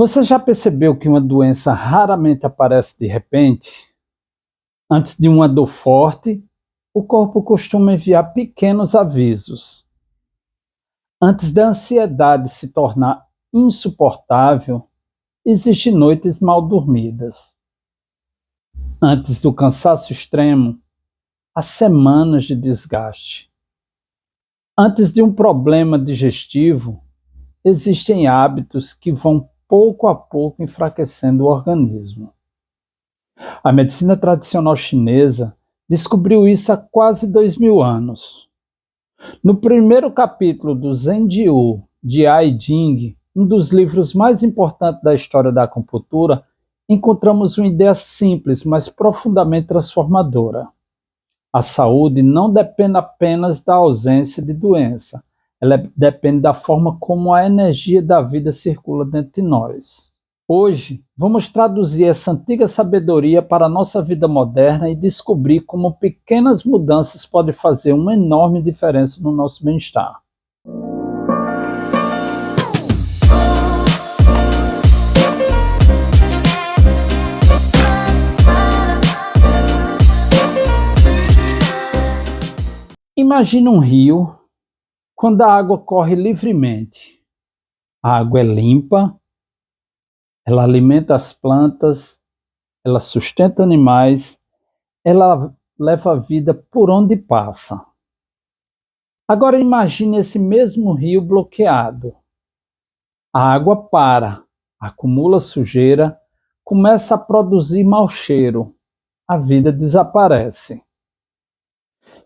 Você já percebeu que uma doença raramente aparece de repente? Antes de uma dor forte, o corpo costuma enviar pequenos avisos. Antes da ansiedade se tornar insuportável, existem noites mal dormidas. Antes do cansaço extremo, há semanas de desgaste. Antes de um problema digestivo, existem hábitos que vão pouco a pouco enfraquecendo o organismo. A medicina tradicional chinesa descobriu isso há quase 2000 anos. No primeiro capítulo do Zhenjiu de Ai Jing, um dos livros mais importantes da história da acupuntura, encontramos uma ideia simples, mas profundamente transformadora. A saúde não depende apenas da ausência de doença, ela depende da forma como a energia da vida circula dentro de nós. Hoje, vamos traduzir essa antiga sabedoria para a nossa vida moderna e descobrir como pequenas mudanças podem fazer uma enorme diferença no nosso bem-estar. Imagine um rio quando a água corre livremente. A água é limpa, ela alimenta as plantas, ela sustenta animais, ela leva a vida por onde passa. Agora imagine esse mesmo rio bloqueado. A água para, acumula sujeira, começa a produzir mau cheiro, a vida desaparece.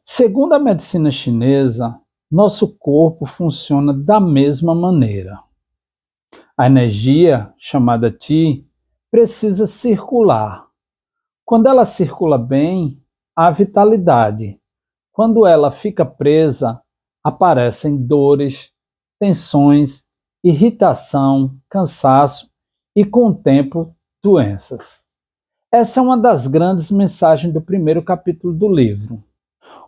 Segundo a medicina chinesa, nosso corpo funciona da mesma maneira. A energia, chamada Qi, precisa circular. Quando ela circula bem, há vitalidade. Quando ela fica presa, aparecem dores, tensões, irritação, cansaço e, com o tempo, doenças. Essa é uma das grandes mensagens do primeiro capítulo do livro.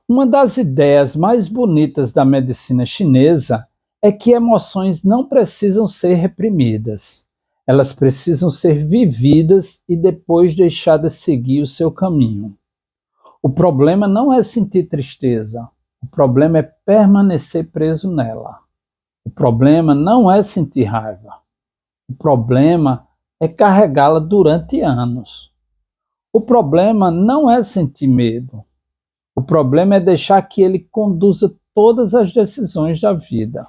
Uma das ideias mais bonitas da medicina chinesa é que emoções não precisam ser reprimidas. Elas precisam ser vividas e depois deixadas seguir o seu caminho. O problema não é sentir tristeza. O problema é permanecer preso nela. O problema não é sentir raiva. O problema é carregá-la durante anos. O problema não é sentir medo. O problema é deixar que ele conduza todas as decisões da vida.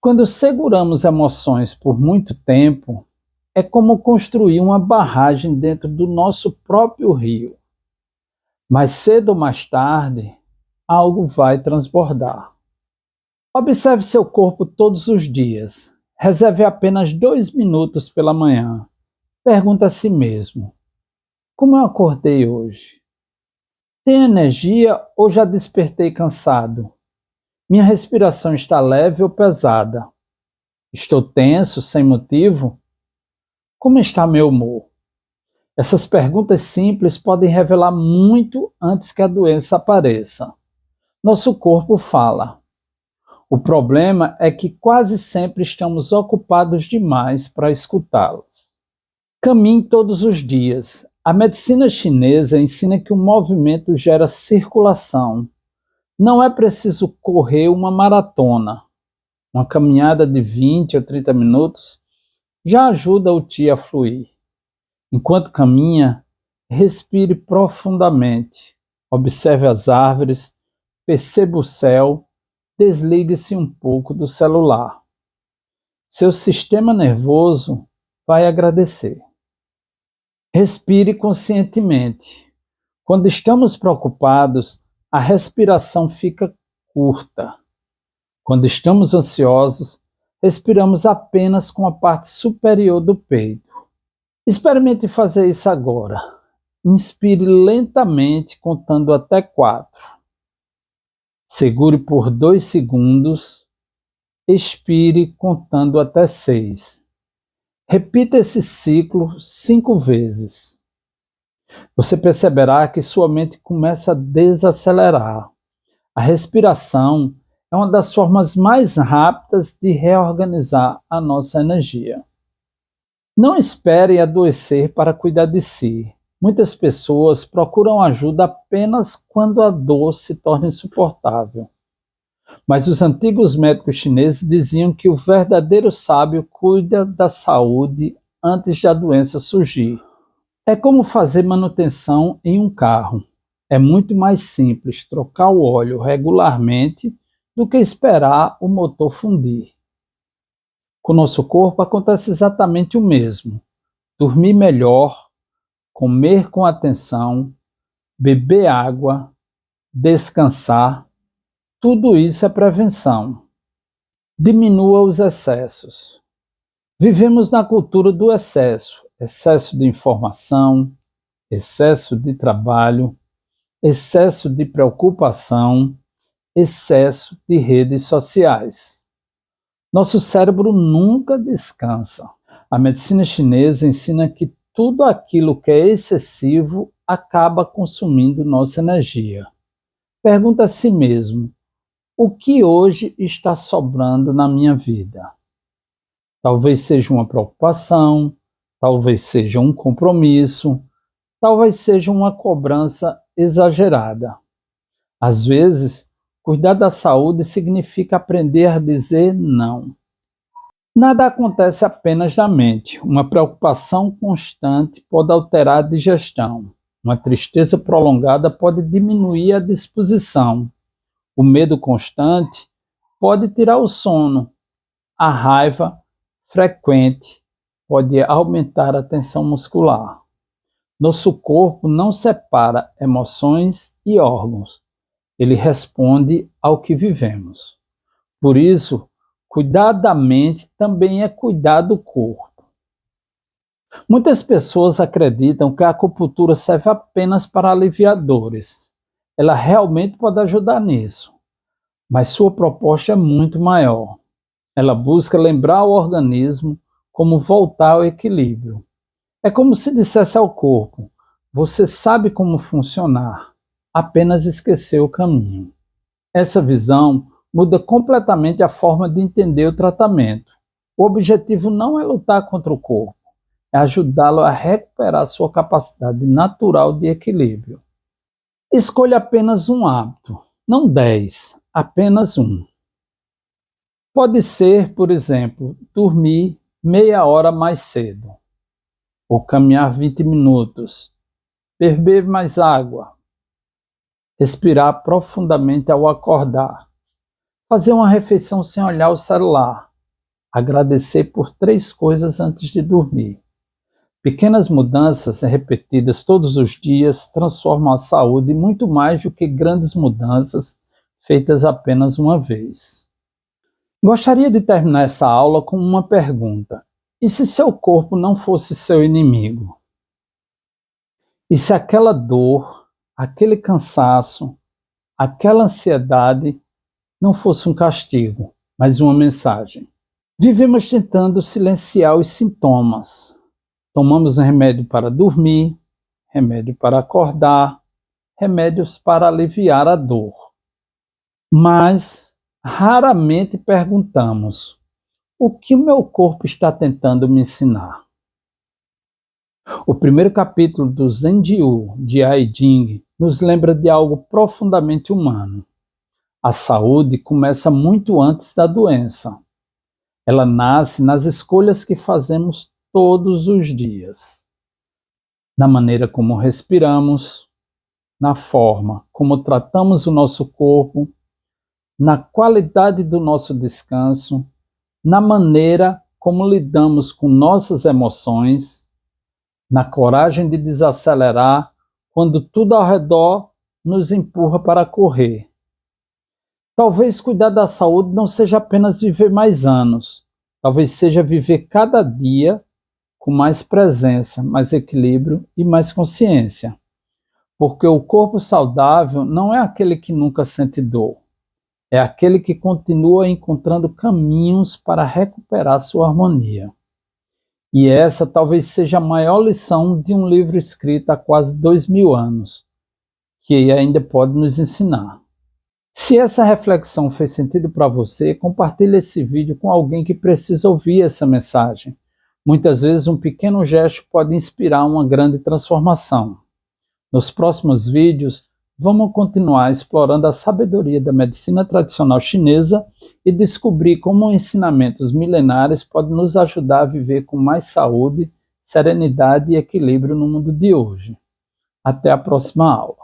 Quando seguramos emoções por muito tempo, é como construir uma barragem dentro do nosso próprio rio. Mais cedo ou mais tarde, algo vai transbordar. Observe seu corpo todos os dias. Reserve apenas 2 minutos pela manhã. Pergunte a si mesmo: como eu acordei hoje? Tenho energia ou já despertei cansado? Minha respiração está leve ou pesada? Estou tenso sem motivo? Como está meu humor? Essas perguntas simples podem revelar muito antes que a doença apareça. Nosso corpo fala. O problema é que quase sempre estamos ocupados demais para escutá-las. Caminhe todos os dias. A medicina chinesa ensina que o movimento gera circulação. Não é preciso correr uma maratona. Uma caminhada de 20 ou 30 minutos já ajuda o Qi a fluir. Enquanto caminha, respire profundamente. Observe as árvores, perceba o céu, desligue-se um pouco do celular. Seu sistema nervoso vai agradecer. Respire conscientemente. Quando estamos preocupados, a respiração fica curta. Quando estamos ansiosos, respiramos apenas com a parte superior do peito. Experimente fazer isso agora. Inspire lentamente, contando até 4. Segure por 2 segundos. Expire, contando até 6. Repita esse ciclo 5 vezes. Você perceberá que sua mente começa a desacelerar. A respiração é uma das formas mais rápidas de reorganizar a nossa energia. Não espere adoecer para cuidar de si. Muitas pessoas procuram ajuda apenas quando a dor se torna insuportável. Mas os antigos médicos chineses diziam que o verdadeiro sábio cuida da saúde antes de a doença surgir. É como fazer manutenção em um carro. É muito mais simples trocar o óleo regularmente do que esperar o motor fundir. Com o nosso corpo acontece exatamente o mesmo. Dormir melhor, comer com atenção, beber água, descansar, tudo isso é prevenção. Diminua os excessos. Vivemos na cultura do excesso, excesso de informação, excesso de trabalho, excesso de preocupação, excesso de redes sociais. Nosso cérebro nunca descansa. A medicina chinesa ensina que tudo aquilo que é excessivo acaba consumindo nossa energia. Pergunta a si mesmo: o que hoje está sobrando na minha vida? Talvez seja uma preocupação, talvez seja um compromisso, talvez seja uma cobrança exagerada. Às vezes, cuidar da saúde significa aprender a dizer não. Nada acontece apenas na mente. Uma preocupação constante pode alterar a digestão. Uma tristeza prolongada pode diminuir a disposição. O medo constante pode tirar o sono. A raiva frequente pode aumentar a tensão muscular. Nosso corpo não separa emoções e órgãos. Ele responde ao que vivemos. Por isso, cuidar da mente também é cuidar do corpo. Muitas pessoas acreditam que a acupuntura serve apenas para aliviar dores. Ela realmente pode ajudar nisso, mas sua proposta é muito maior. Ela busca lembrar o organismo como voltar ao equilíbrio. É como se dissesse ao corpo: você sabe como funcionar, apenas esqueceu o caminho. Essa visão muda completamente a forma de entender o tratamento. O objetivo não é lutar contra o corpo, é ajudá-lo a recuperar sua capacidade natural de equilíbrio. Escolha apenas um hábito, não 10, apenas um. Pode ser, por exemplo, dormir meia hora mais cedo, ou caminhar 20 minutos, beber mais água, respirar profundamente ao acordar, fazer uma refeição sem olhar o celular, agradecer por 3 coisas antes de dormir. Pequenas mudanças repetidas todos os dias transformam a saúde muito mais do que grandes mudanças feitas apenas uma vez. Gostaria de terminar essa aula com uma pergunta: e se seu corpo não fosse seu inimigo? E se aquela dor, aquele cansaço, aquela ansiedade não fosse um castigo, mas uma mensagem? Vivemos tentando silenciar os sintomas. Tomamos remédio para dormir, remédio para acordar, remédios para aliviar a dor. Mas raramente perguntamos: o que o meu corpo está tentando me ensinar? O primeiro capítulo do Zhenjiu de I Ching nos lembra de algo profundamente humano. A saúde começa muito antes da doença. Ela nasce nas escolhas que fazemos todos os dias. Na maneira como respiramos, na forma como tratamos o nosso corpo, na qualidade do nosso descanso, na maneira como lidamos com nossas emoções, na coragem de desacelerar quando tudo ao redor nos empurra para correr. Talvez cuidar da saúde não seja apenas viver mais anos, talvez seja viver cada dia com mais presença, mais equilíbrio e mais consciência. Porque o corpo saudável não é aquele que nunca sente dor, é aquele que continua encontrando caminhos para recuperar sua harmonia. E essa talvez seja a maior lição de um livro escrito há quase 2000 anos, que ainda pode nos ensinar. Se essa reflexão fez sentido para você, compartilhe esse vídeo com alguém que precisa ouvir essa mensagem. Muitas vezes um pequeno gesto pode inspirar uma grande transformação. Nos próximos vídeos, vamos continuar explorando a sabedoria da medicina tradicional chinesa e descobrir como ensinamentos milenares podem nos ajudar a viver com mais saúde, serenidade e equilíbrio no mundo de hoje. Até a próxima aula.